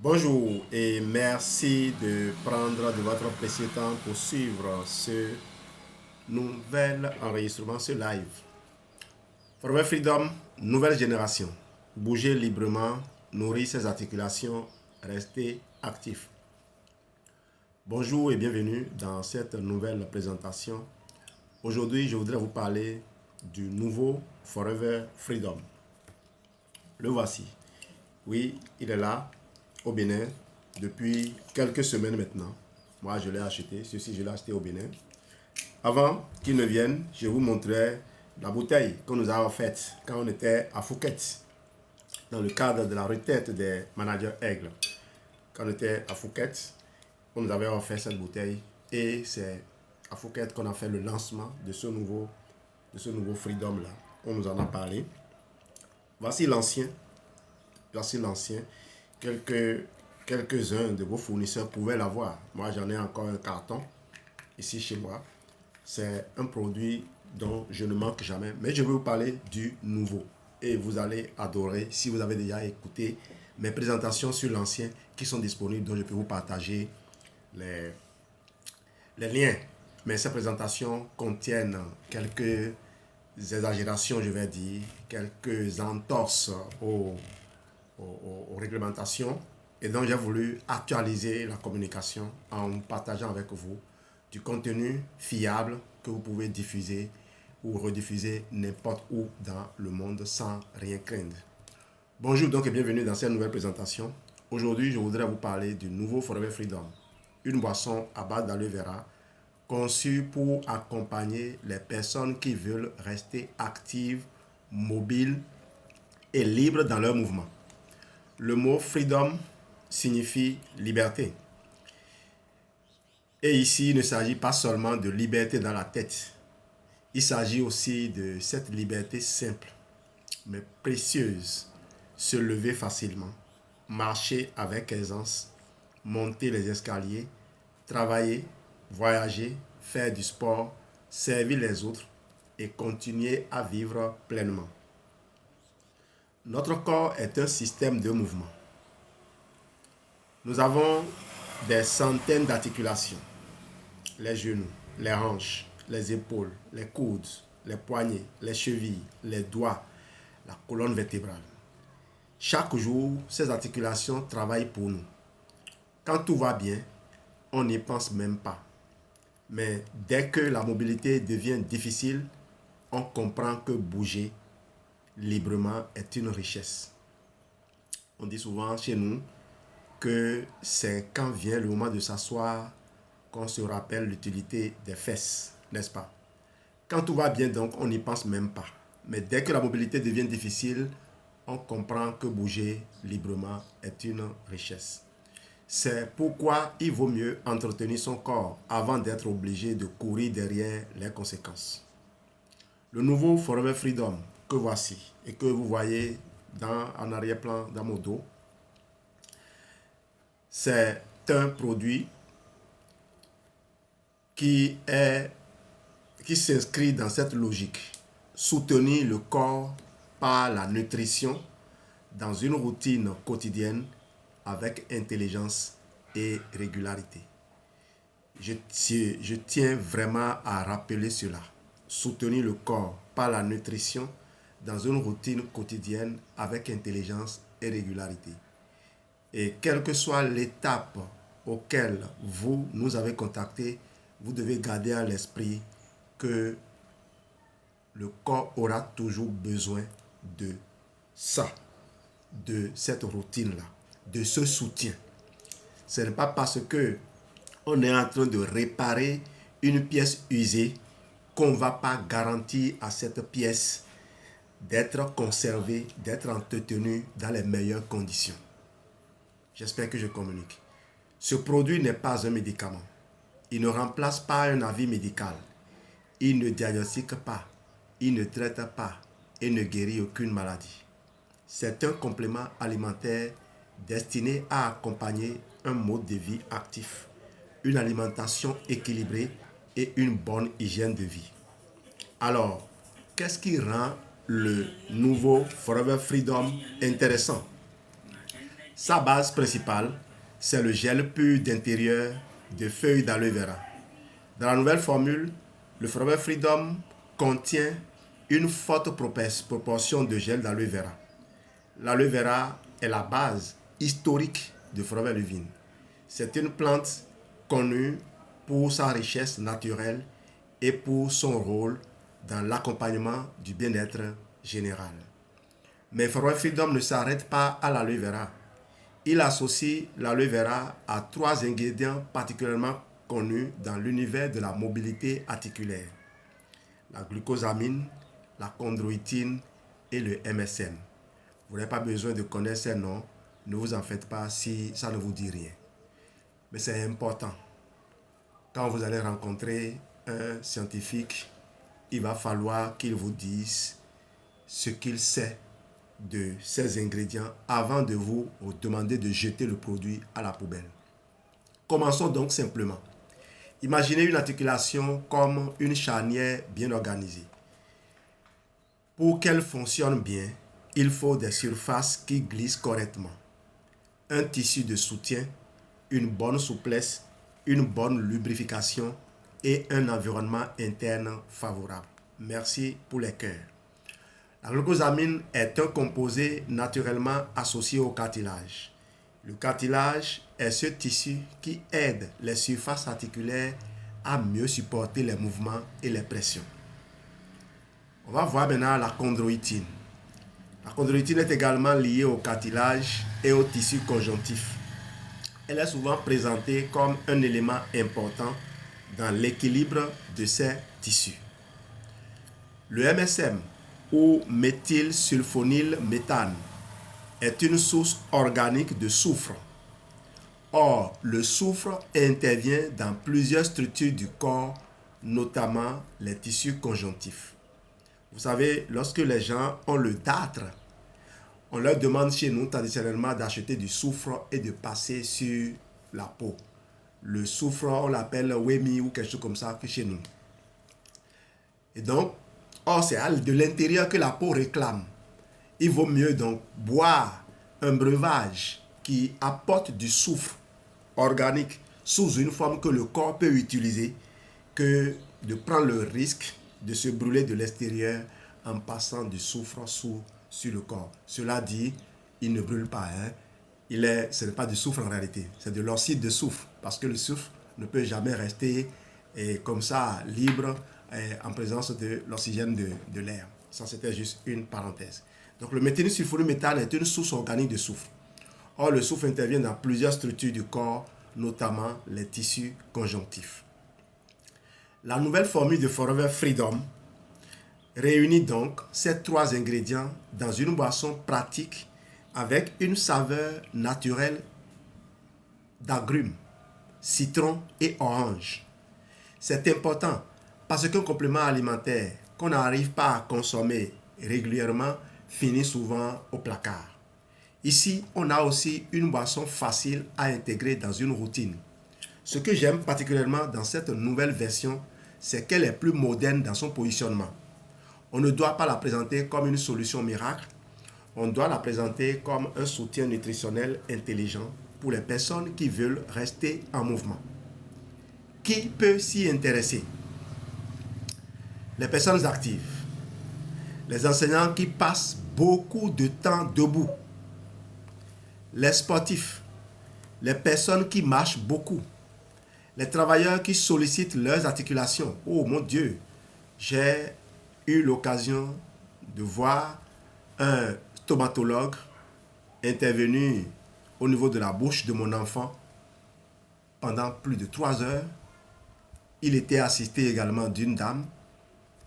Bonjour et merci de prendre de votre précieux temps pour suivre ce nouvel enregistrement, ce live. Forever Freedom, nouvelle génération. Bougez librement, nourrir ses articulations, restez actif. Bonjour et bienvenue dans cette nouvelle présentation. Aujourd'hui, je voudrais vous parler du nouveau Forever Freedom. Le voici. Oui, il est là, au Bénin, depuis quelques semaines maintenant. Moi, je l'ai acheté. Ceci, je l'ai acheté au Bénin. Avant qu'il ne vienne, je vous montrais la bouteille que nous avons faite quand on était à Phuket, dans le cadre de la retraite des managers aigles. Quand on était à Phuket, on nous avait offert cette bouteille et c'est à Phuket qu'on a fait le lancement de ce nouveau Freedom là. On nous en a parlé. Voici l'ancien. Voici l'ancien. Quelques-uns de vos fournisseurs pouvaient l'avoir. Moi, j'en ai encore un carton ici chez moi. C'est un produit dont je ne manque jamais. Mais je vais vous parler du nouveau. Et vous allez adorer si vous avez déjà écouté mes présentations sur l'ancien qui sont disponibles, dont je peux vous partager les, les liens. Mais ces présentations contiennent quelques exagérations, je vais dire, quelques entorses aux réglementations. Et donc, j'ai voulu actualiser la communication en partageant avec vous du contenu fiable que vous pouvez diffuser ou rediffuser n'importe où dans le monde sans rien craindre. Bonjour donc et bienvenue dans cette nouvelle présentation. Aujourd'hui, je voudrais vous parler du nouveau Forever Freedom, une boisson à base d'aloe vera conçue pour accompagner les personnes qui veulent rester actives, mobiles et libres dans leur mouvement. Le mot freedom signifie liberté. Et ici, il ne s'agit pas seulement de liberté dans la tête. Il s'agit aussi de cette liberté simple, mais précieuse. Se lever facilement, marcher avec aisance, monter les escaliers, travailler, voyager, faire du sport, servir les autres et continuer à vivre pleinement. Notre corps est un système de mouvement. Nous avons des centaines d'articulations. Les genoux, les hanches, les épaules, les coudes, les poignets, les chevilles, les doigts, la colonne vertébrale. Chaque jour, ces articulations travaillent pour nous. Quand tout va bien, on n'y pense même pas. Mais dès que la mobilité devient difficile, on comprend que bouger librement est une richesse. On dit souvent chez nous que c'est quand vient le moment de s'asseoir qu'on se rappelle l'utilité des fesses, n'est-ce pas? Quand tout va bien, donc, on n'y pense même pas. Mais dès que la mobilité devient difficile, on comprend que bouger librement est une richesse. C'est pourquoi il vaut mieux entretenir son corps avant d'être obligé de courir derrière les conséquences. Le nouveau Forever Freedom que voici et que vous voyez en arrière-plan dans mon dos, c'est un produit qui s'inscrit dans cette logique. Soutenir le corps par la nutrition dans une routine quotidienne avec intelligence et régularité. Je tiens vraiment à rappeler cela. Soutenir le corps par la nutrition dans une routine quotidienne avec intelligence et régularité. Et quelle que soit l'étape auquel vous nous avez contacté, vous devez garder à l'esprit que le corps aura toujours besoin de ça, de cette routine-là, de ce soutien. Ce n'est pas parce que on est en train de réparer une pièce usée qu'on ne va pas garantir à cette pièce d'être conservée, d'être entretenue dans les meilleures conditions. J'espère que je communique. Ce produit n'est pas un médicament. Il ne remplace pas un avis médical. Il ne diagnostique pas. Il ne traite pas et ne guérit aucune maladie. C'est un complément alimentaire destiné à accompagner un mode de vie actif, une alimentation équilibrée et une bonne hygiène de vie. Alors, qu'est-ce qui rend le nouveau Forever Freedom intéressant? Sa base principale, c'est le gel pur d'intérieur de feuilles d'aloe vera. Dans la nouvelle formule, le Forever Freedom contient une forte proportion de gel d'aloe vera. L'aloe vera est la base historique de Forever Living. C'est une plante connue pour sa richesse naturelle et pour son rôle dans l'accompagnement du bien-être général. Mais Forever Freedom ne s'arrête pas à l'aloe vera. Il associe l'aloe vera à 3 ingrédients particulièrement connus dans l'univers de la mobilité articulaire: la glucosamine, la chondroïtine et le MSM. Vous n'avez pas besoin de connaître ces noms, ne vous en faites pas si ça ne vous dit rien. Mais c'est important. Quand vous allez rencontrer un scientifique, il va falloir qu'il vous dise ce qu'il sait de ces ingrédients avant de vous demander de jeter le produit à la poubelle. Commençons donc simplement. Imaginez une articulation comme une charnière bien organisée. Pour qu'elle fonctionne bien, il faut des surfaces qui glissent correctement, un tissu de soutien, une bonne souplesse, une bonne lubrification et un environnement interne favorable. Merci pour les cœurs. La glucosamine est un composé naturellement associé au cartilage. Le cartilage est ce tissu qui aide les surfaces articulaires à mieux supporter les mouvements et les pressions. On va voir maintenant la chondroïtine. La chondroïtine est également liée au cartilage et au tissu conjonctif. Elle est souvent présentée comme un élément important dans l'équilibre de ces tissus. Le MSM, ou méthylsulfonylméthane, est une source organique de soufre. Or, le soufre intervient dans plusieurs structures du corps, notamment les tissus conjonctifs. Vous savez, lorsque les gens ont le dartre, on leur demande chez nous traditionnellement d'acheter du soufre et de passer sur la peau. Le soufre, on l'appelle Wemi ou quelque chose comme ça que chez nous. Et donc, c'est de l'intérieur que la peau réclame. Il vaut mieux donc boire un breuvage qui apporte du soufre organique sous une forme que le corps peut utiliser que de prendre le risque de se brûler de l'extérieur en passant du soufre sur le corps. Cela dit, il ne brûle pas. Ce n'est pas du soufre en réalité, c'est de l'oxyde de soufre, parce que le soufre ne peut jamais rester comme ça libre en présence de l'oxygène de l'air. Ça, c'était juste une parenthèse. Donc, le méthylsulfonylméthane est une source organique de soufre. Or, le soufre intervient dans plusieurs structures du corps, notamment les tissus conjonctifs. La nouvelle formule de Forever Freedom réunit donc ces 3 ingrédients dans une boisson pratique avec une saveur naturelle d'agrumes, citron et orange. C'est important parce qu'un complément alimentaire qu'on n'arrive pas à consommer régulièrement finit souvent au placard. Ici, on a aussi une boisson facile à intégrer dans une routine. Ce que j'aime particulièrement dans cette nouvelle version, c'est qu'elle est plus moderne dans son positionnement. On ne doit pas la présenter comme une solution miracle, on doit la présenter comme un soutien nutritionnel intelligent pour les personnes qui veulent rester en mouvement. Qui peut s'y intéresser? Les personnes actives, les enseignants qui passent beaucoup de temps debout, les sportifs, les personnes qui marchent beaucoup, les travailleurs qui sollicitent leurs articulations. Oh mon Dieu, j'ai eu l'occasion de voir un stomatologue intervenu au niveau de la bouche de mon enfant pendant plus de 3 heures. Il était assisté également d'une dame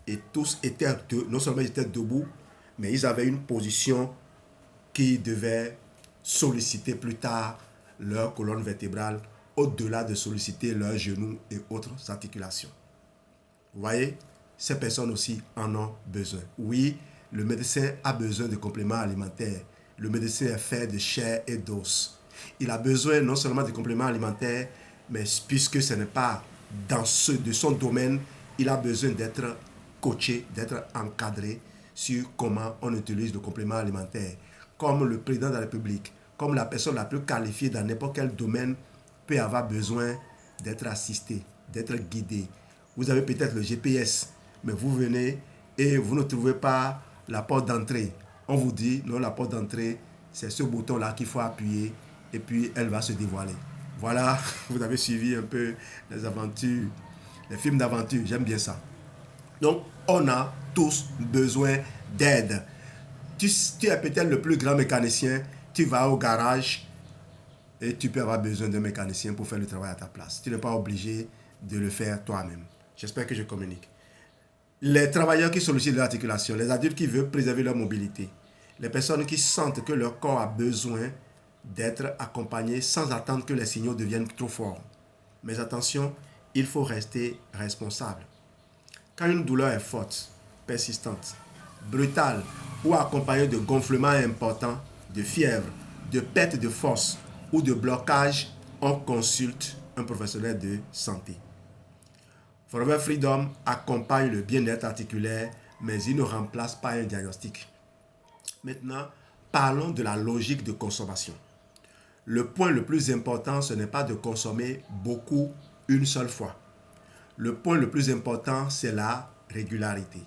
et tous étaient, non seulement ils étaient debout, mais ils avaient une position qui devait solliciter plus tard leur colonne vertébrale au-delà de solliciter leurs genoux et autres articulations. Vous voyez, ces personnes aussi en ont besoin. Oui, le médecin a besoin de compléments alimentaires. Le médecin est fait de chair et d'os. Il a besoin non seulement de compléments alimentaires, mais puisque ce n'est pas dans de son domaine, il a besoin d'être coaché, d'être encadré sur comment on utilise le complément alimentaire. Comme le président de la République, comme la personne la plus qualifiée dans n'importe quel domaine, peut avoir besoin d'être assisté, d'être guidé. Vous avez peut-être le GPS, mais vous venez et vous ne trouvez pas la porte d'entrée. On vous dit, non, la porte d'entrée, c'est ce bouton-là qu'il faut appuyer et puis elle va se dévoiler. Voilà, vous avez suivi un peu les aventures, les films d'aventure, j'aime bien ça. Donc, on a tous besoin d'aide. Tu es peut-être le plus grand mécanicien, tu vas au garage et tu peux avoir besoin d'un mécanicien pour faire le travail à ta place. Tu n'es pas obligé de le faire toi-même. J'espère que je communique. Les travailleurs qui sollicitent l'articulation, les adultes qui veulent préserver leur mobilité, les personnes qui sentent que leur corps a besoin d'être accompagné sans attendre que les signaux deviennent trop forts. Mais attention, il faut rester responsable. Quand une douleur est forte, persistante, brutale ou accompagnée de gonflements importants, de fièvre, de perte de force ou de blocage, on consulte un professionnel de santé. Forever Freedom accompagne le bien-être articulaire, mais il ne remplace pas un diagnostic. Maintenant, parlons de la logique de consommation. Le point le plus important, ce n'est pas de consommer beaucoup une seule fois. Le point le plus important, c'est la régularité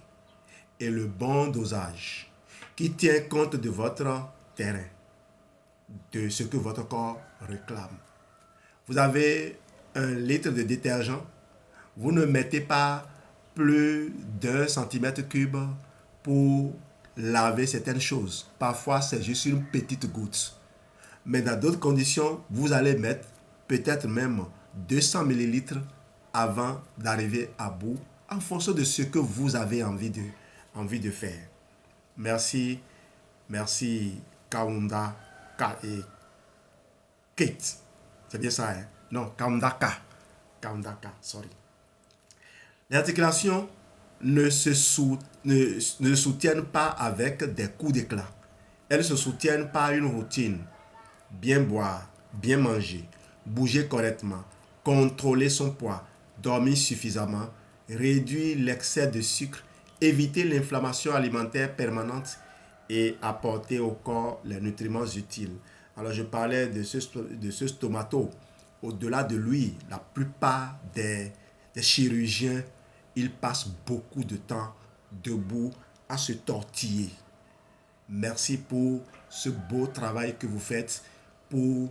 et le bon dosage qui tient compte de votre terrain, de ce que votre corps réclame. Vous avez 1 litre de détergent, vous ne mettez pas plus d'1 cm3 pour laver certaines choses. Parfois, c'est juste une petite goutte. Mais dans d'autres conditions, vous allez mettre peut-être même 200 ml avant d'arriver à bout, en fonction de ce que vous avez envie de faire. Merci Kaunda et Kate. C'est bien ça, hein? Non, Kaunda K, sorry. Les articulations ne se soutiennent pas avec des coups d'éclat. Elles se soutiennent par une routine. Bien boire, bien manger, bouger correctement, contrôler son poids, dormir suffisamment, réduire l'excès de sucre, éviter l'inflammation alimentaire permanente et apporter au corps les nutriments utiles. Alors je parlais de ce stomato. Au-delà de lui, la plupart des chirurgiens, ils passent beaucoup de temps debout à se tortiller. Merci pour ce beau travail que vous faites pour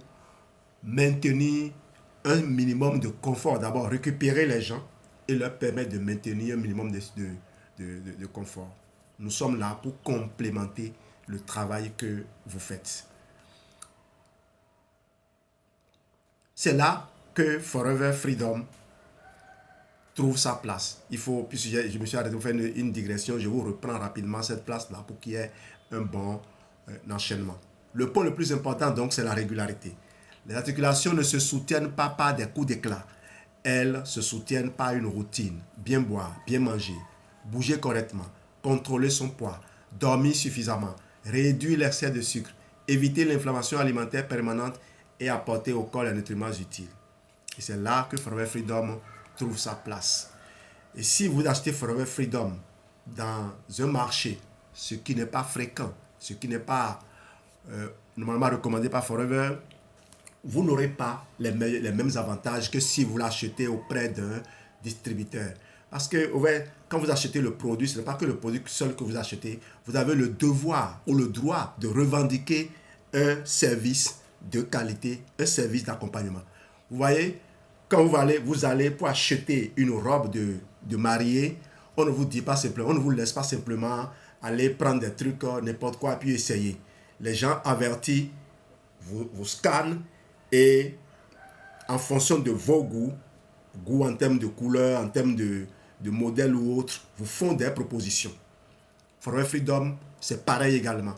maintenir un minimum de confort. D'abord, récupérer les gens et leur permettre de maintenir un minimum de confort. Nous sommes là pour complémenter le travail que vous faites. C'est là que Forever Freedom trouve sa place. Il faut, puisque je me suis arrêté pour faire une digression, je vous reprends rapidement cette place-là pour qu'il y ait un bon enchaînement. Le point le plus important, donc, c'est la régularité. Les articulations ne se soutiennent pas par des coups d'éclat. Elles se soutiennent par une routine. Bien boire, bien manger, bouger correctement, contrôler son poids, dormir suffisamment, réduire l'excès de sucre, éviter l'inflammation alimentaire permanente et apporter au corps les nutriments utiles. Et c'est là que Forever Freedom trouve sa place. Et si vous achetez Forever Freedom dans un marché, ce qui n'est pas fréquent, ce qui n'est pas normalement recommandé par Forever, vous n'aurez pas les mêmes avantages que si vous l'achetez auprès d'un distributeur. Parce que quand vous achetez le produit, ce n'est pas que le produit seul que vous achetez, vous avez le devoir ou le droit de revendiquer un service de qualité, un service d'accompagnement. Vous voyez, quand vous allez pour acheter une robe de mariée, on ne vous dit pas simplement, on ne vous laisse pas simplement aller prendre des trucs, n'importe quoi, puis essayer. Les gens avertis vous scannent et en fonction de vos goûts en termes de couleur, en termes de modèle ou autre, vous font des propositions. Forever Freedom, c'est pareil également.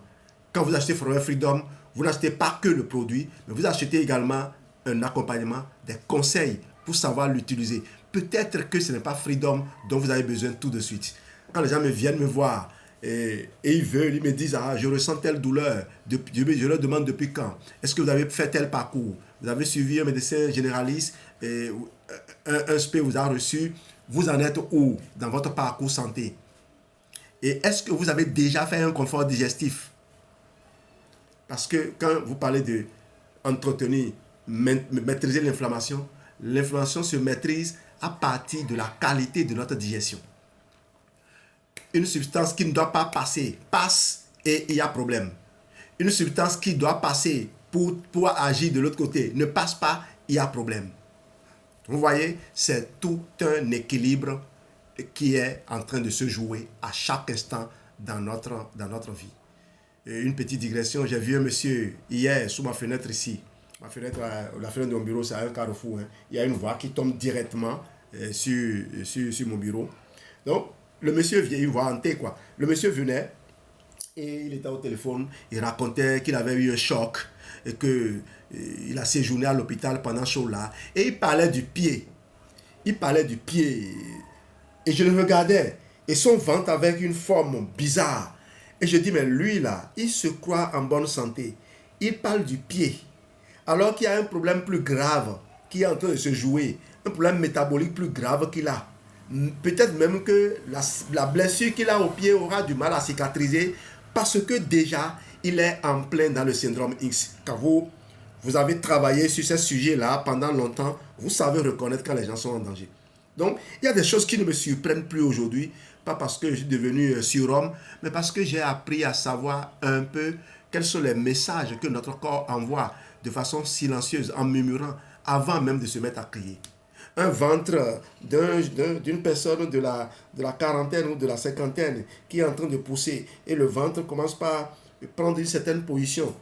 Quand vous achetez Forever Freedom, vous n'achetez pas que le produit, mais vous achetez également un accompagnement, des conseils pour savoir l'utiliser. Peut-être que ce n'est pas Freedom dont vous avez besoin tout de suite. Quand les gens viennent me voir et ils me disent, je ressens telle douleur, je leur demande depuis quand. Est-ce que vous avez fait tel parcours? Vous avez suivi un médecin généraliste, et un SP vous a reçu. Vous en êtes où dans votre parcours santé? Et est-ce que vous avez déjà fait un confort digestif? Parce que quand vous parlez de entretenir, maîtriser l'inflammation, l'inflammation se maîtrise à partir de la qualité de notre digestion. Une substance qui ne doit pas passer, passe et il y a problème. Une substance qui doit passer pour agir de l'autre côté, ne passe pas, il y a problème. Vous voyez, c'est tout un équilibre qui est en train de se jouer à chaque instant dans notre vie. Et une petite digression, j'ai vu un monsieur hier sous ma fenêtre ici. Ma fenêtre, la fenêtre de mon bureau, c'est un carrefour. Hein. Il y a une voie qui tombe directement sur mon bureau. Donc, le monsieur vient, une voie hantée quoi. Le monsieur venait et il était au téléphone. Il racontait qu'il avait eu un choc et qu'il a séjourné à l'hôpital pendant ce jour-là. Et il parlait du pied. Il parlait du pied. Et je le regardais. Et son ventre avec une forme bizarre. Et je dis, mais lui là, il se croit en bonne santé. Il parle du pied. Alors qu'il y a un problème plus grave qui est en train de se jouer. Un problème métabolique plus grave qu'il a. Peut-être même que la blessure qu'il a au pied aura du mal à cicatriser parce que déjà, il est en plein dans le syndrome X. Quand vous avez travaillé sur ce sujet-là pendant longtemps, vous savez reconnaître quand les gens sont en danger. Donc, il y a des choses qui ne me surprennent plus aujourd'hui, pas parce que je suis devenu surhomme, mais parce que j'ai appris à savoir un peu quels sont les messages que notre corps envoie de façon silencieuse, en murmurant, avant même de se mettre à crier. Un ventre d'une personne de la quarantaine ou de la cinquantaine qui est en train de pousser et le ventre commence par prendre une certaine position.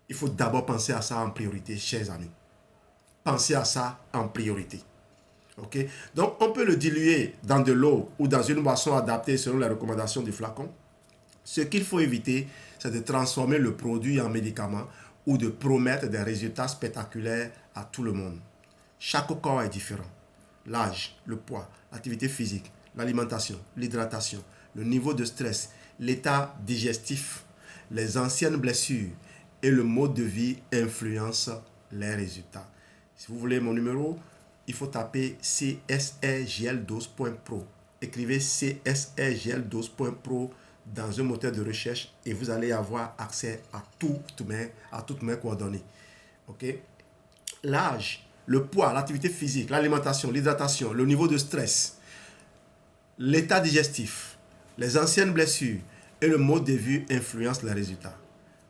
Il faut d'abord penser à ça en priorité, chers amis. Pensez à ça en priorité. Okay? Donc, on peut le diluer dans de l'eau ou dans une boisson adaptée selon les recommandations du flacon. Ce qu'il faut éviter, c'est de transformer le produit en médicament ou de promettre des résultats spectaculaires à tout le monde. Chaque corps est différent. L'âge, le poids, l'activité physique, l'alimentation, l'hydratation, le niveau de stress, l'état digestif, les anciennes blessures et le mode de vie influencent les résultats. Si vous voulez mon numéro, il faut taper csrgldose.pro. Écrivez csrgldose.pro dans un moteur de recherche et vous allez avoir accès à toutes mes coordonnées. Okay? L'âge, le poids, l'activité physique, l'alimentation, l'hydratation, le niveau de stress, l'état digestif, les anciennes blessures et le mode de vie influencent les résultats.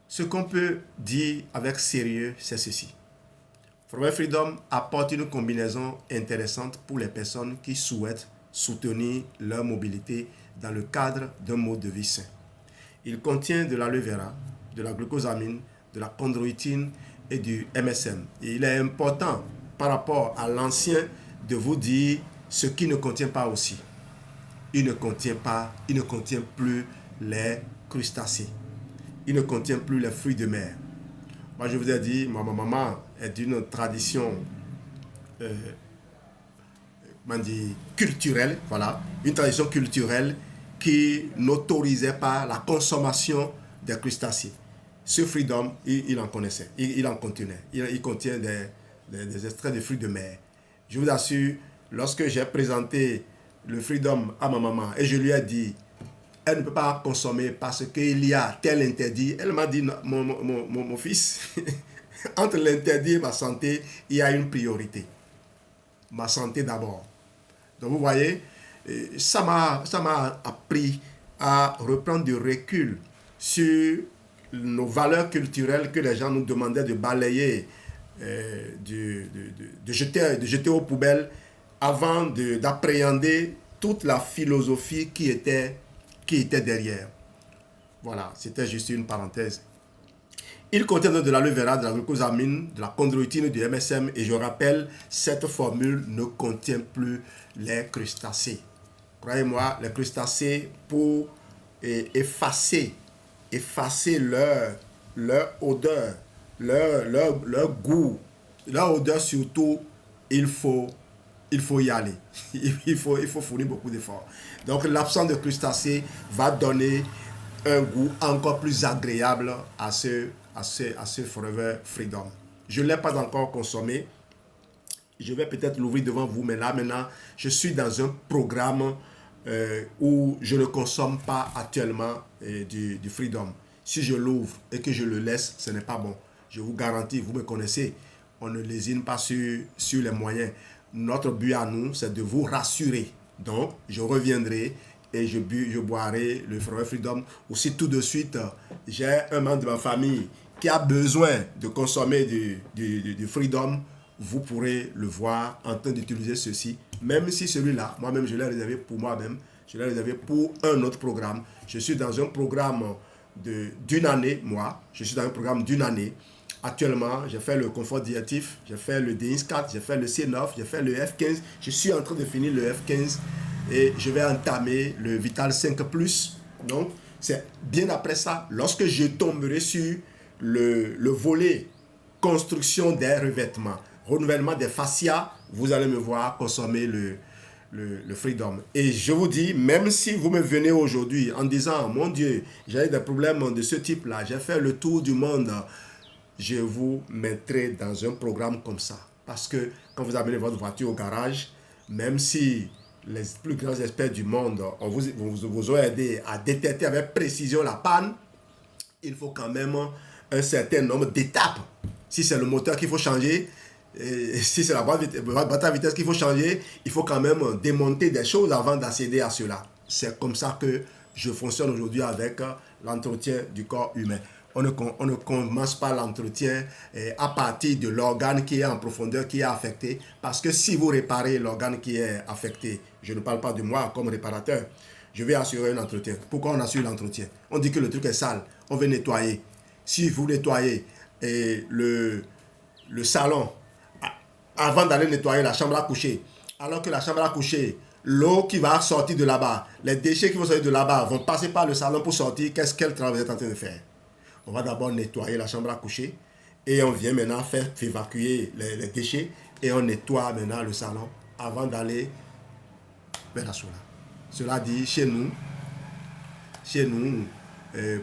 Ce qu'on peut dire avec sérieux, c'est ceci. Forever Freedom apporte une combinaison intéressante pour les personnes qui souhaitent soutenir leur mobilité dans le cadre d'un mode de vie sain. Il contient de l'aloe vera, de la glucosamine, de la chondroïtine et du MSM. Et il est important par rapport à l'ancien de vous dire ce qui ne contient pas aussi. Il ne contient plus les crustacés. Il ne contient plus les fruits de mer. Moi, je vous ai dit, ma maman est d'une tradition culturelle, voilà, une tradition culturelle qui n'autorisait pas la consommation des crustacés. Ce Freedom, il en connaissait, il en contenait. Il contient des extraits de fruits de mer. Je vous assure, lorsque j'ai présenté le Freedom à ma maman et je lui ai dit, elle ne peut pas consommer parce qu'il y a tel interdit. Elle m'a dit, mon fils, entre l'interdit et ma santé, il y a une priorité. Ma santé d'abord. Donc vous voyez, ça m'a appris à reprendre du recul sur nos valeurs culturelles que les gens nous demandaient de balayer, de jeter aux poubelles avant d'appréhender toute la philosophie qui était derrière. Voilà, c'était juste une parenthèse. Il contient de l'aloe vera, de la glucosamine, de la chondroïtine, du MSM et je rappelle, cette formule ne contient plus les crustacés. Croyez-moi, les crustacés pour effacer leur odeur, leur goût, leur odeur surtout, il faut y aller. Il faut fournir beaucoup d'efforts. Donc l'absence de crustacés va donner un goût encore plus agréable à ce Forever Freedom. Je ne l'ai pas encore consommé. Je vais peut-être l'ouvrir devant vous, mais là maintenant, je suis dans un programme où je ne consomme pas actuellement du Freedom. Si je l'ouvre et que je le laisse, ce n'est pas bon. Je vous garantis, vous me connaissez, on ne lésine pas sur les moyens. Notre but à nous, c'est de vous rassurer. Donc, je reviendrai et je boirai le Forever Freedom. Ou si tout de suite, j'ai un membre de ma famille qui a besoin de consommer du Freedom, vous pourrez le voir en train d'utiliser ceci. Même si celui-là, moi-même, je l'ai réservé pour moi-même. Je l'ai réservé pour un autre programme. Je suis dans un programme d'une année, moi. Je suis dans un programme d'une année. Actuellement, j'ai fait le confort diététique, j'ai fait le DX4, j'ai fait le C9, j'ai fait le F15. Je suis en train de finir le F15 et je vais entamer le Vital 5 Plus. Donc, c'est bien après ça, lorsque je tomberai sur le volet construction des revêtements, renouvellement des fascias, vous allez me voir consommer le Freedom. Et je vous dis, même si vous me venez aujourd'hui en disant, mon Dieu, j'ai des problèmes de ce type-là, j'ai fait le tour du monde, je vous mettrai dans un programme comme ça. Parce que quand vous amenez votre voiture au garage, même si les plus grands experts du monde vous ont aidé à détecter avec précision la panne, il faut quand même un certain nombre d'étapes. Si c'est le moteur qu'il faut changer, si c'est la boîte à vitesse qu'il faut changer, il faut quand même démonter des choses avant d'accéder à cela. C'est comme ça que je fonctionne aujourd'hui avec l'entretien du corps humain. On ne commence pas l'entretien à partir de l'organe qui est en profondeur, qui est affecté. Parce que si vous réparez l'organe qui est affecté, je ne parle pas de moi comme réparateur, je vais assurer un entretien. Pourquoi on assure l'entretien? On dit que le truc est sale, on veut nettoyer. Si vous nettoyez le salon, avant d'aller nettoyer la chambre à coucher, alors que la chambre à coucher, l'eau qui va sortir de là-bas, les déchets qui vont sortir de là-bas vont passer par le salon pour sortir, quel travail vous êtes en train de faire? On va d'abord nettoyer la chambre à coucher et on vient maintenant faire évacuer les déchets et on nettoie maintenant le salon avant d'aller vers la sola. Cela dit, chez nous,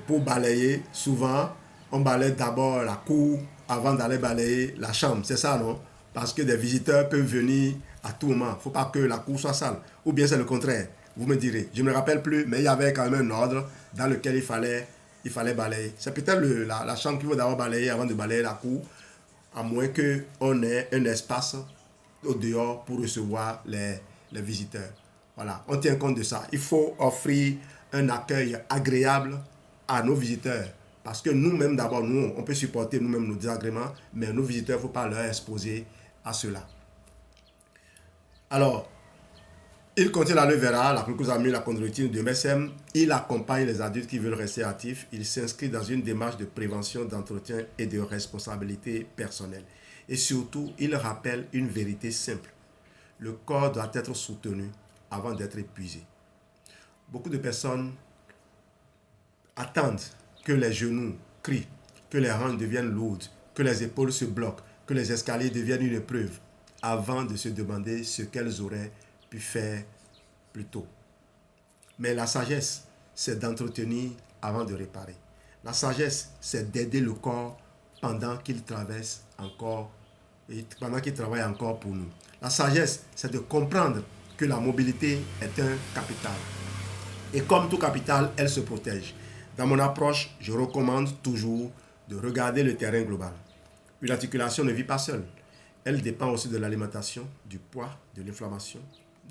pour balayer, souvent, on balaye d'abord la cour avant d'aller balayer la chambre. C'est ça, non? Parce que des visiteurs peuvent venir à tout moment. Il ne faut pas que la cour soit sale. Ou bien c'est le contraire. Vous me direz. Je ne me rappelle plus, mais il y avait quand même un ordre dans lequel il fallait balayer. C'est peut-être la chambre qu'il faut d'abord balayer avant de balayer la cour, à moins qu'on ait un espace au dehors pour recevoir les visiteurs. Voilà, on tient compte de ça. Il faut offrir un accueil agréable à nos visiteurs. Parce que nous-mêmes, d'abord, on peut supporter nous-mêmes nos désagréments, mais nos visiteurs, il ne faut pas leur exposer à cela. Alors, il contient l'aloe vera, la glucosamine, la chondroïtine de MSM. Il accompagne les adultes qui veulent rester actifs. Il s'inscrit dans une démarche de prévention, d'entretien et de responsabilité personnelle. Et surtout, il rappelle une vérité simple. Le corps doit être soutenu avant d'être épuisé. Beaucoup de personnes attendent que les genoux crient, que les hanches deviennent lourdes, que les épaules se bloquent, que les escaliers deviennent une épreuve, avant de se demander ce qu'elles auraient pu faire plus tôt. Mais la sagesse, c'est d'entretenir avant de réparer. La sagesse, c'est d'aider le corps pendant qu'il traverse encore et pendant qu'il travaille encore pour nous. La sagesse, c'est de comprendre que la mobilité est un capital. Et comme tout capital, elle se protège. Dans mon approche, je recommande toujours de regarder le terrain global. Une articulation ne vit pas seule. Elle dépend aussi de l'alimentation, du poids, de l'inflammation,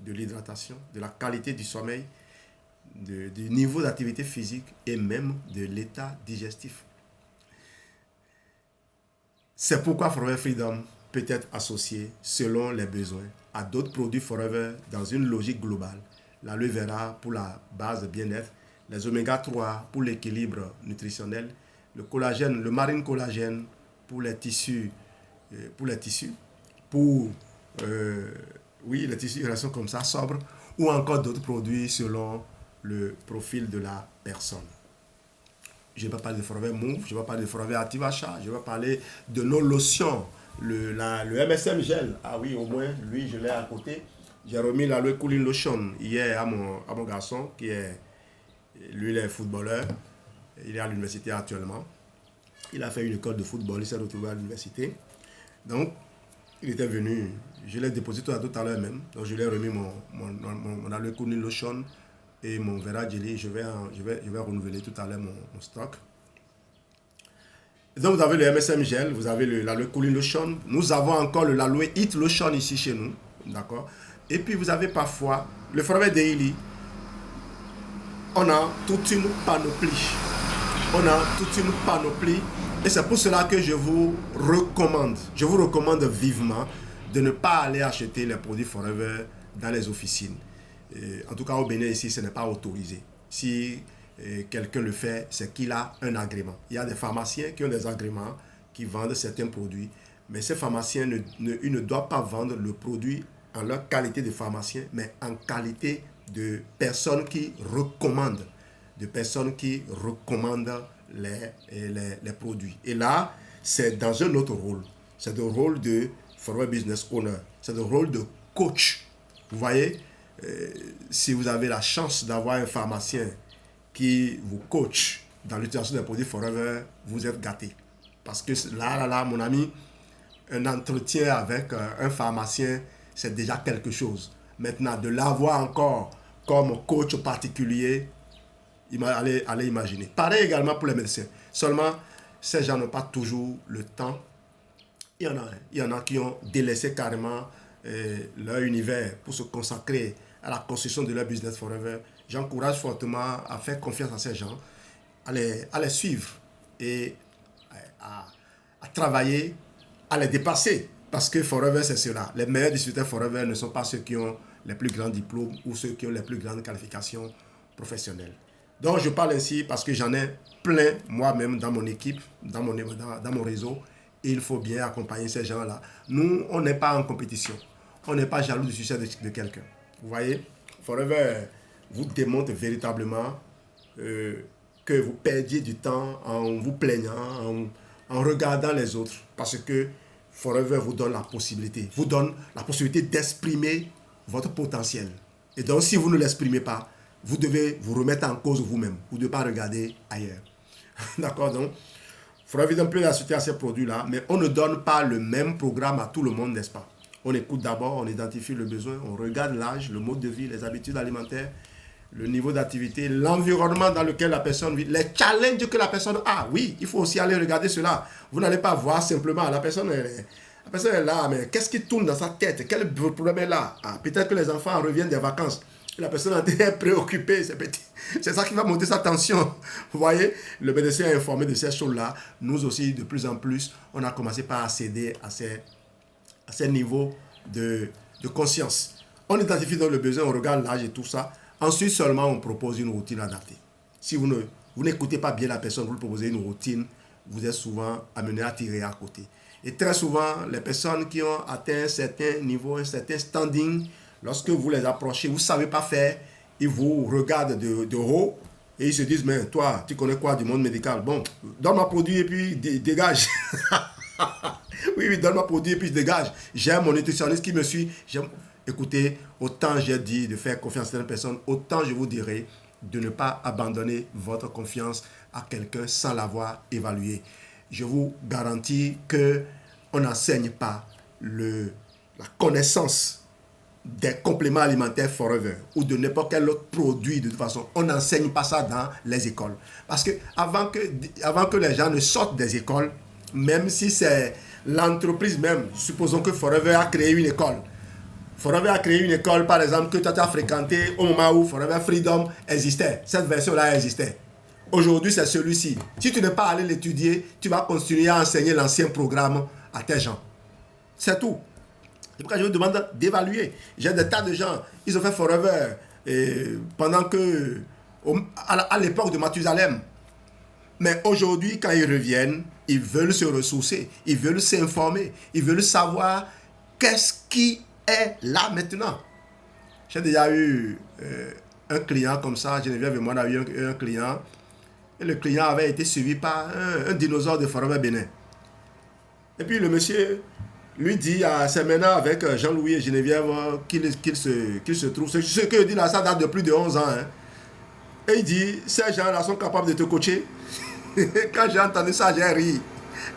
de l'hydratation, de la qualité du sommeil, du niveau d'activité physique et même de l'état digestif. C'est pourquoi Forever Freedom peut être associé, selon les besoins, à d'autres produits Forever dans une logique globale. L'aloe vera pour la base de bien-être, les oméga 3 pour l'équilibre nutritionnel, le collagène, le marine collagène pour les tissus, les tissus restent comme ça, sobres, ou encore d'autres produits selon le profil de la personne. Je ne vais pas parler de Forever Move, je ne vais pas parler de Forever Active Achat, je vais parler de nos lotions, le MSM Gel. Ah oui, au moins, lui, je l'ai à côté. J'ai remis l'Aloe Cooling Lotion hier à mon garçon, lui, il est footballeur. Il est à l'université actuellement. Il a fait une école de football, il s'est retrouvé à l'université. Donc, il était venu, je l'ai déposé tout à l'heure même. Donc, je lui ai remis mon Aloe Cooling Lotion et mon Vera Jelly. Je vais renouveler tout à l'heure mon stock. Donc vous avez le MSM Gel, vous avez l'aloe cooling lotion. Nous avons encore le l'aloe heat lotion ici chez nous. D'accord. Et puis vous avez parfois le Forever Daily. On a toute une panoplie. Et c'est pour cela que je vous recommande vivement de ne pas aller acheter les produits Forever dans les officines. En tout cas, au Bénin, ici, ce n'est pas autorisé. Si quelqu'un le fait, c'est qu'il a un agrément. Il y a des pharmaciens qui ont des agréments, qui vendent certains produits, mais ces pharmaciens ils ne doivent pas vendre le produit en leur qualité de pharmacien, mais en qualité de personnes qui recommandent, les produits. Et là, c'est dans un autre rôle. C'est le rôle de Forever Business Owner. C'est le rôle de coach. Vous voyez, si vous avez la chance d'avoir un pharmacien qui vous coach dans l'utilisation des produits Forever, vous êtes gâté. Parce que là, mon ami, un entretien avec un pharmacien, c'est déjà quelque chose. Maintenant, de l'avoir encore comme coach particulier, allez imaginer. Pareil également pour les médecins. Seulement, ces gens n'ont pas toujours le temps. Il y en a qui ont délaissé carrément leur univers pour se consacrer à la construction de leur business Forever. J'encourage fortement à faire confiance à ces gens, à les suivre et à travailler, à les dépasser. Parce que Forever, c'est cela. Les meilleurs distributeurs Forever ne sont pas ceux qui ont les plus grands diplômes ou ceux qui ont les plus grandes qualifications professionnelles. Donc, je parle ainsi parce que j'en ai plein moi-même dans mon équipe, dans mon réseau. Et il faut bien accompagner ces gens-là. Nous, on n'est pas en compétition. On n'est pas jaloux du succès de quelqu'un. Vous voyez, Forever vous démontre véritablement que vous perdiez du temps en vous plaignant, en regardant les autres. Parce que Forever vous donne la possibilité d'exprimer votre potentiel. Et donc, si vous ne l'exprimez pas, vous devez vous remettre en cause vous-même. Vous ne devez pas regarder ailleurs. D'accord, donc, il faudra évidemment plus acheter à ces produits-là, mais on ne donne pas le même programme à tout le monde, n'est-ce pas? On écoute d'abord, on identifie le besoin, on regarde l'âge, le mode de vie, les habitudes alimentaires, le niveau d'activité, l'environnement dans lequel la personne vit, les challenges que la personne a. Oui, il faut aussi aller regarder cela. Vous n'allez pas voir simplement la personne est là, mais qu'est-ce qui tourne dans sa tête? Quel problème est là? Peut-être que les enfants reviennent des vacances. La personne est préoccupée, c'est ça qui va monter sa tension. Vous voyez, le médecin est informé de ces choses-là. Nous aussi, de plus en plus, on a commencé par accéder à ces niveaux de conscience. On identifie donc le besoin, on regarde l'âge et tout ça. Ensuite seulement, on propose une routine adaptée. Si vous n'écoutez pas bien la personne, vous lui proposez une routine, vous êtes souvent amené à tirer à côté. Et très souvent, les personnes qui ont atteint un certain niveau, un certain standing, lorsque vous les approchez, vous ne savez pas faire, ils vous regardent de haut et ils se disent, mais toi, tu connais quoi du monde médical? Bon, donne-moi produit et puis dégage. Oui, donne-moi produit et puis je dégage. J'aime mon nutritionniste qui me suit. Écoutez, autant j'ai dit de faire confiance à une personne, autant je vous dirai de ne pas abandonner votre confiance à quelqu'un sans l'avoir évalué. Je vous garantis qu'on n'enseigne pas la connaissance des compléments alimentaires Forever ou de n'importe quel autre produit. De toute façon, on n'enseigne pas ça dans les écoles. Parce que avant que les gens ne sortent des écoles, même si c'est l'entreprise même, supposons que Forever a créé une école. Forever a créé une école, par exemple, que tu as fréquenté au moment où Forever Freedom existait. Cette version-là existait. Aujourd'hui, c'est celui-ci. Si tu n'es pas allé l'étudier, tu vas continuer à enseigner l'ancien programme à tes gens. C'est tout. C'est pourquoi je vous demande d'évaluer. J'ai des tas de gens, ils ont fait Forever pendant que, à l'époque de Mathusalem. Mais aujourd'hui, quand ils reviennent, ils veulent se ressourcer, ils veulent s'informer, ils veulent savoir qu'est-ce qui est là maintenant. J'ai déjà eu un client comme ça, Geneviève et moi, on a eu un client, et le client avait été suivi par un dinosaure de Forever Bénin. Et puis le monsieur lui dit, c'est maintenant avec Jean-Louis et Geneviève qu'il se trouve. Ce que je dis là, ça date de plus de 11 ans. Hein. Et il dit, ces gens-là sont capables de te coacher. Quand j'ai entendu ça, j'ai ri.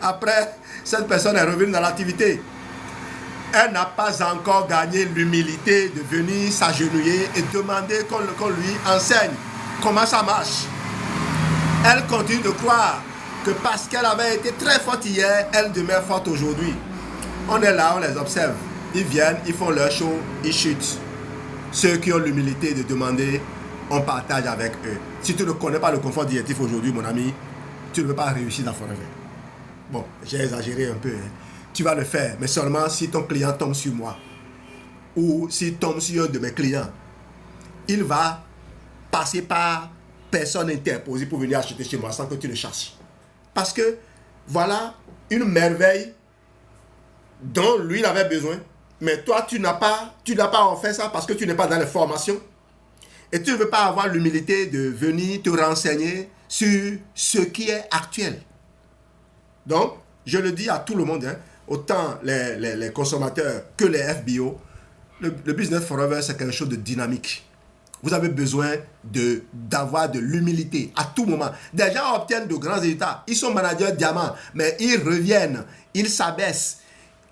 Après, cette personne est revenue dans l'activité. Elle n'a pas encore gagné l'humilité de venir s'agenouiller et demander qu'on lui enseigne comment ça marche. Elle continue de croire que parce qu'elle avait été très forte hier, elle demeure forte aujourd'hui. On est là, on les observe. Ils viennent, ils font leur show, ils chutent. Ceux qui ont l'humilité de demander, on partage avec eux. Si tu ne connais pas le confort diététique aujourd'hui, mon ami, tu ne peux pas réussir dans Forever. Bon, j'ai exagéré un peu. Hein. Tu vas le faire, mais seulement si ton client tombe sur moi. Ou s'il tombe sur un de mes clients. Il va passer par personne interposée pour venir acheter chez moi sans que tu le chasses. Parce que voilà une merveille dont lui il avait besoin. Mais toi, tu n'as pas fait ça parce que tu n'es pas dans les formations. Et tu ne veux pas avoir l'humilité de venir te renseigner sur ce qui est actuel. Donc, je le dis à tout le monde, hein, autant les consommateurs que les FBO, le Business Forever, c'est quelque chose de dynamique. Vous avez besoin d'avoir de l'humilité à tout moment. Des gens obtiennent de grands résultats. Ils sont managers diamants, mais ils reviennent, ils s'abaissent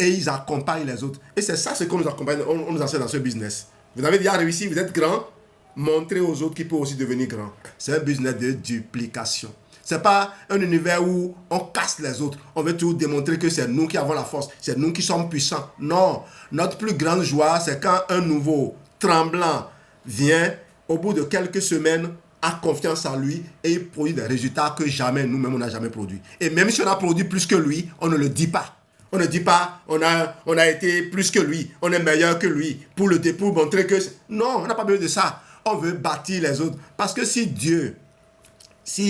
et ils accompagnent les autres. Et c'est ça ce qu'on nous accompagne, on nous enseigne dans ce business. Vous avez déjà réussi, vous êtes grand, montrez aux autres qu'ils peuvent aussi devenir grands. C'est un business de duplication. Ce n'est pas un univers où on casse les autres. On veut toujours démontrer que c'est nous qui avons la force. C'est nous qui sommes puissants. Non. Notre plus grande joie, c'est quand un nouveau tremblant vient, au bout de quelques semaines, a confiance en lui et il produit des résultats que jamais nous-mêmes on n'a jamais produits. Et même si on a produit plus que lui, on ne le dit pas. On ne dit pas on a été plus que lui, on est meilleur que lui pour montrer que... Non, on n'a pas besoin de ça. On veut bâtir les autres. Parce que si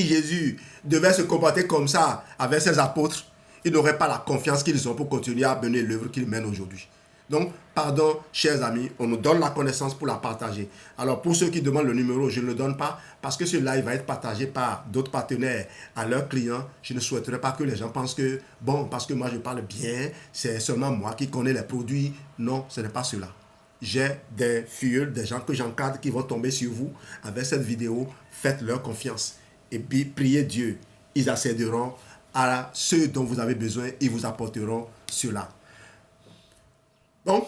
Jésus devait se comporter comme ça avec ses apôtres, ils n'auraient pas la confiance qu'ils ont pour continuer à mener l'œuvre qu'ils mènent aujourd'hui. Donc, pardon, chers amis, on nous donne la connaissance pour la partager. Alors, pour ceux qui demandent le numéro, je ne le donne pas parce que ce live va être partagé par d'autres partenaires à leurs clients. Je ne souhaiterais pas que les gens pensent que, bon, parce que moi je parle bien, c'est seulement moi qui connais les produits. Non, ce n'est pas cela. J'ai des filles, des gens que j'encadre qui vont tomber sur vous avec cette vidéo. Faites-leur confiance et puis priez Dieu. Ils accéderont à ce dont vous avez besoin. Ils vous apporteront cela. Donc,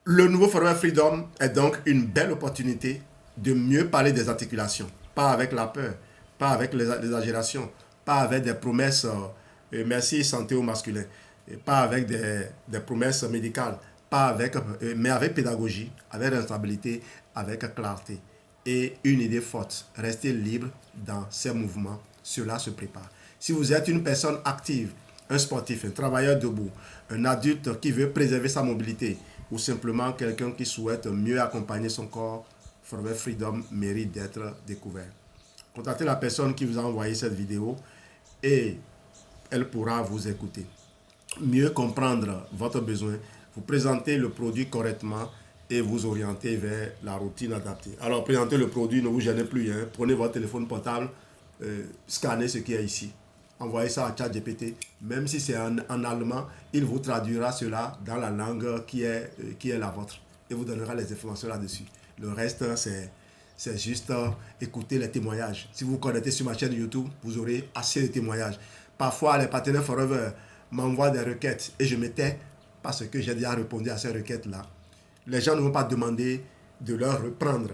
le nouveau Forever Freedom est donc une belle opportunité de mieux parler des articulations. Pas avec la peur, pas avec l'exagération, pas avec des promesses merci santé au masculin, et pas avec des promesses médicales, mais avec pédagogie, avec responsabilité, avec clarté et une idée forte. Restez libre dans ces mouvements, cela se prépare. Si vous êtes une personne active, un sportif, un travailleur debout, un adulte qui veut préserver sa mobilité ou simplement quelqu'un qui souhaite mieux accompagner son corps, Forever Freedom mérite d'être découvert. Contactez la personne qui vous a envoyé cette vidéo et elle pourra vous écouter. Mieux comprendre votre besoin, vous présenter le produit correctement et vous orienter vers la routine adaptée. Alors, présentez le produit, ne vous gênez plus. Hein. Prenez votre téléphone portable, scannez ce qui est ici. Envoyez ça à ChatGPT, même si c'est en allemand, il vous traduira cela dans la langue qui est la vôtre et vous donnera les informations là-dessus. Le reste, c'est juste écouter les témoignages. Si vous vous connectez sur ma chaîne YouTube, vous aurez assez de témoignages. Parfois, les partenaires Forever m'envoient des requêtes et je me tais parce que j'ai déjà répondu à ces requêtes-là. Les gens ne vont pas demander de leur reprendre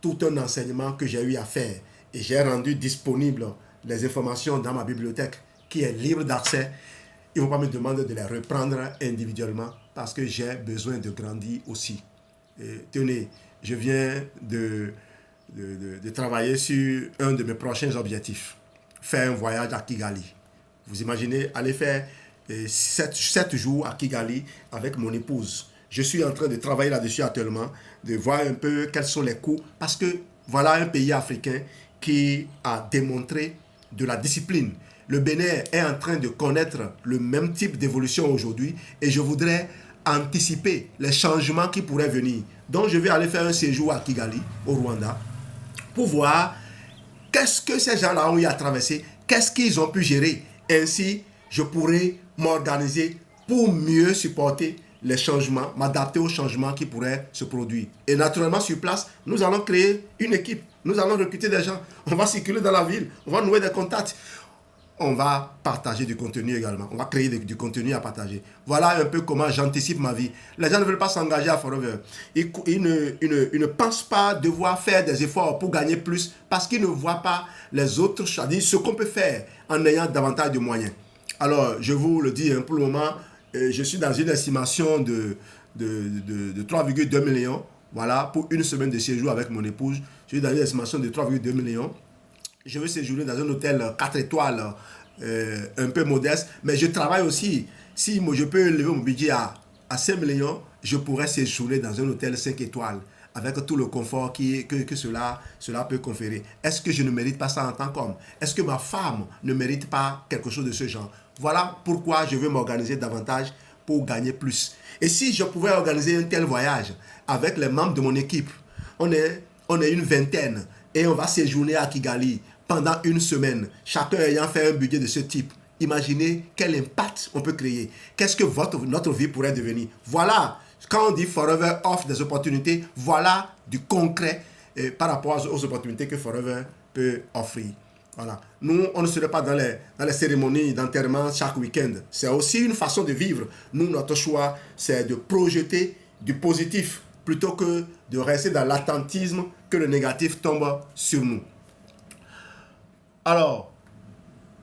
tout un enseignement que j'ai eu à faire et j'ai rendu disponible les informations dans ma bibliothèque qui est libre d'accès. Ils ne vont pas me demander de les reprendre individuellement parce que j'ai besoin de grandir aussi. Et tenez, je viens de travailler sur un de mes prochains objectifs. Faire un voyage à Kigali. Vous imaginez aller faire 7 jours à Kigali avec mon épouse. Je suis en train de travailler là-dessus actuellement, de voir un peu quels sont les coûts. Parce que voilà un pays africain qui a démontré de la discipline. Le Bénin est en train de connaître le même type d'évolution aujourd'hui et je voudrais anticiper les changements qui pourraient venir. Donc je vais aller faire un séjour à Kigali, au Rwanda, pour voir qu'est-ce que ces gens-là ont eu à traverser, qu'est-ce qu'ils ont pu gérer. Ainsi, je pourrais m'organiser pour mieux supporter les changements, m'adapter aux changements qui pourraient se produire. Et naturellement, sur place, nous allons créer une équipe. Nous allons recruter des gens. On va circuler dans la ville. On va nouer des contacts. on va partager du contenu également. On va créer du contenu à partager. Voilà un peu comment j'anticipe ma vie. Les gens ne veulent pas s'engager à Forever. Ils ne pensent pas devoir faire des efforts pour gagner plus parce qu'ils ne voient pas les autres, c'est-à-dire ce qu'on peut faire en ayant davantage de moyens. Alors, je vous le dis, pour le moment, je suis dans une estimation de 3,2 millions. Voilà, pour une semaine de séjour avec mon épouse. Je suis dans une estimation de 3,2 millions. Je veux séjourner dans un hôtel 4 étoiles, un peu modeste. Mais je travaille aussi. Si moi, je peux lever mon budget à 5 millions, je pourrais séjourner dans un hôtel 5 étoiles avec tout le confort que cela peut conférer. Est-ce que je ne mérite pas ça en tant qu'homme? Est-ce que ma femme ne mérite pas quelque chose de ce genre? Voilà pourquoi je veux m'organiser davantage pour gagner plus. Et si je pouvais organiser un tel voyage avec les membres de mon équipe, on est une vingtaine et on va séjourner à Kigali pendant une semaine, chacun ayant fait un budget de ce type. Imaginez quel impact on peut créer. Qu'est-ce que notre vie pourrait devenir? Voilà, quand on dit Forever offre des opportunités, voilà du concret par rapport aux opportunités que Forever peut offrir. Voilà. Nous, on ne serait pas dans les cérémonies d'enterrement chaque week-end. C'est aussi une façon de vivre. Nous, notre choix, c'est de projeter du positif plutôt que de rester dans l'attentisme que le négatif tombe sur nous. Alors,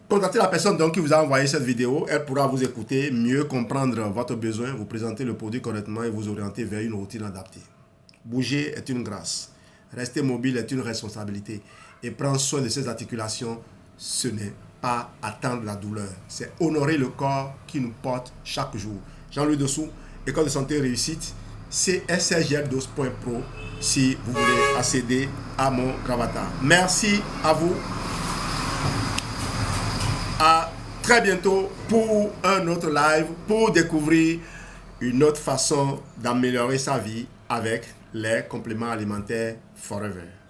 contactez la personne donc qui vous a envoyé cette vidéo. Elle pourra vous écouter, mieux comprendre votre besoin, vous présenter le produit correctement et vous orienter vers une routine adaptée. Bouger est une grâce. Rester mobile est une responsabilité. Et prendre soin de ses articulations, ce n'est pas attendre la douleur. C'est honorer le corps qui nous porte chaque jour. Jean-Louis Dessous, École de santé réussite, csgldos.pro si vous voulez accéder à mon gravatar. Merci à vous. À très bientôt pour un autre live, pour découvrir une autre façon d'améliorer sa vie avec les compléments alimentaires Forever.